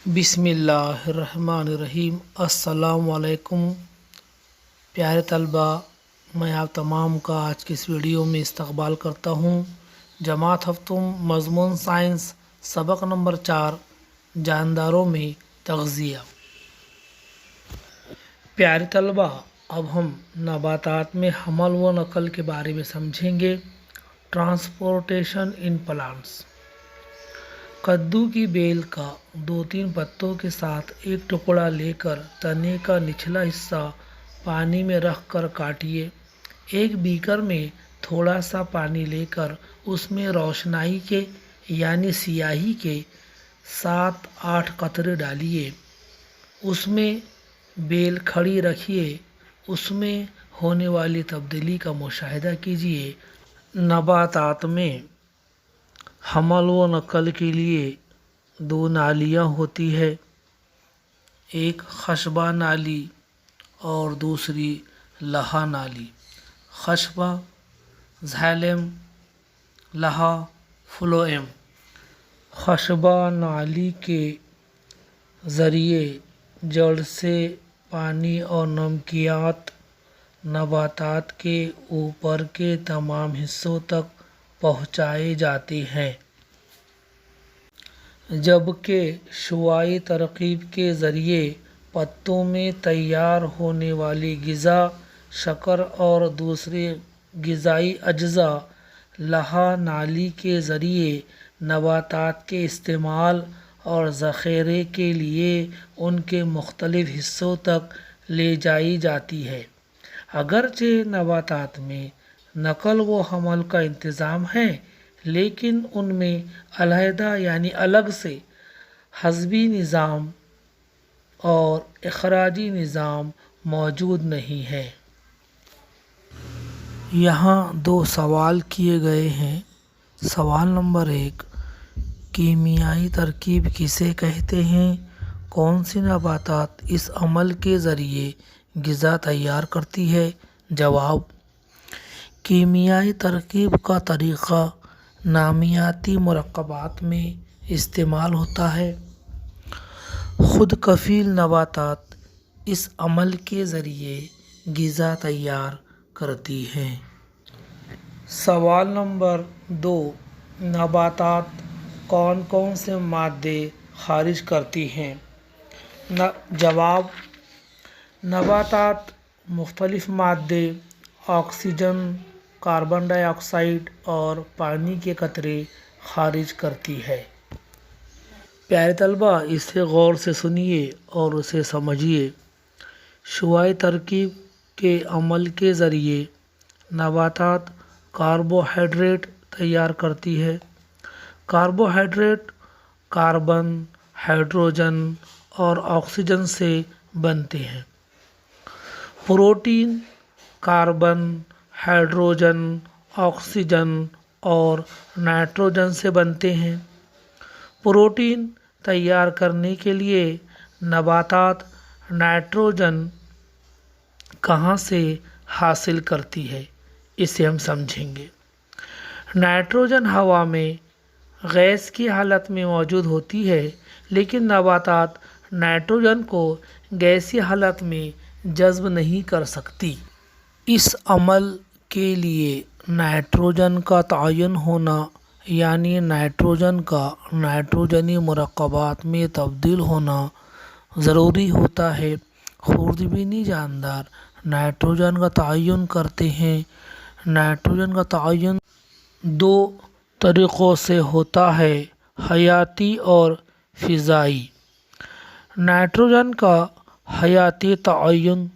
بسم اللہ الرحمن الرحیم۔ السلام علیکم پیارے طلبہ، میں آپ تمام کا آج کی اس ویڈیو میں استقبال کرتا ہوں۔ جماعت ہفتم مضمون سائنس سبق نمبر 4 جانداروں میں تغذیہ۔ پیارے طلبہ، اب ہم نباتات میں حمل و نقل کے بارے میں سمجھیں گے۔ Transportation in plants. کدو کی بیل کا 2-3 پتوں کے ساتھ ایک ٹکڑا لے کر تنے کا نچلا حصہ پانی میں رکھ کر کاٹیے۔ ایک بیکر میں تھوڑا سا پانی لے کر اس میں روشنائی کے یعنی سیاہی کے 7-8 قطرے ڈالیے۔ اس میں بیل کھڑی رکھیے۔ اس میں ہونے والی تبدیلی کا مشاہدہ کیجیے۔ نباتات میں حمل و نقل کے لیے 2 نالیاں ہوتی ہے، ایک خشبہ نالی اور دوسری لہا نالی۔ خشبہ زائلم، لہا فلوئم۔ خشبہ نالی کے ذریعے جڑ سے پانی اور نمکیات نباتات کے اوپر کے تمام حصوں تک پہنچائے جاتے ہیں، جبکہ شعاعی ترکیب کے ذریعے پتوں میں تیار ہونے والی غذا، شکر اور دوسرے غذائی اجزاء لہا نالی کے ذریعے نباتات کے استعمال اور ذخیرے کے لیے ان کے مختلف حصوں تک لے جائی جاتی ہے۔ اگرچہ نباتات میں نقل و حمل کا انتظام ہے، لیکن ان میں علیحدہ یعنی الگ سے ہضمی نظام اور اخراجی نظام موجود نہیں ہے۔ یہاں 2 سوال کیے گئے ہیں۔ سوال نمبر 1، کیمیائی ترکیب کسے کہتے ہیں؟ کون سی نباتات اس عمل کے ذریعے غذا تیار کرتی ہے؟ جواب: کیمیائی ترکیب کا طریقہ نامیاتی مرکبات میں استعمال ہوتا ہے۔ خود کفیل نباتات اس عمل کے ذریعے غذا تیار کرتی ہیں۔ سوال نمبر 2، نباتات کون کون سے مادے خارج کرتی ہیں؟ جواب: نباتات مختلف مادے آکسیجن، کاربن ڈائی آکسائیڈ اور پانی کے قطرے خارج کرتی ہے۔ پیارے طلبہ، اسے غور سے سنیے اور اسے سمجھیے۔ شعاعی ترکیب کے عمل کے ذریعے نباتات کاربوہائیڈریٹ تیار کرتی ہے۔ کاربوہائیڈریٹ کاربن، ہائیڈروجن اور آکسیجن سے بنتے ہیں۔ پروٹین کاربن، ہائیڈروجن، آکسیجن اور نائٹروجن سے بنتے ہیں۔ پروٹین تیار کرنے کے لیے نباتات نائٹروجن کہاں سے حاصل کرتی ہے، اسے ہم سمجھیں گے۔ نائٹروجن ہوا میں گیس کی حالت میں موجود ہوتی ہے، لیکن نباتات نائٹروجن کو گیسی حالت میں جذب نہیں کر سکتی۔ اس عمل کے لیے نائٹروجن کا تعین ہونا یعنی نائٹروجن کا نائٹروجنی مرکبات میں تبدیل ہونا ضروری ہوتا ہے۔ خوردبینی جاندار نائٹروجن کا تعین کرتے ہیں۔ نائٹروجن کا تعین 2 طریقوں سے ہوتا ہے، حیاتی اور فضائی۔ نائٹروجن کا حیاتی تعین: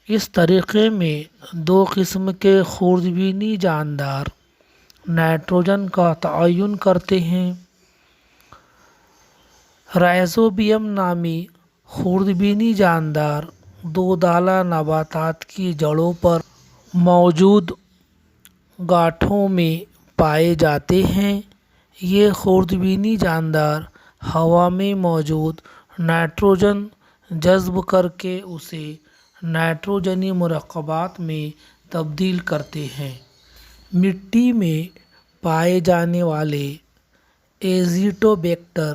اس طریقے میں 2 قسم کے خوردبینی جاندار نائٹروجن کا تعین کرتے ہیں۔ رائزوبیم نامی خوردبینی جاندار 2 دالہ نباتات کی جڑوں پر موجود گاٹھوں میں پائے جاتے ہیں۔ یہ خوردبینی جاندار ہوا میں موجود نائٹروجن جذب کر کے اسے نائٹروجنی مرکبات میں تبدیل کرتے ہیں۔ مٹی میں پائے جانے والے ایزیٹوبیکٹر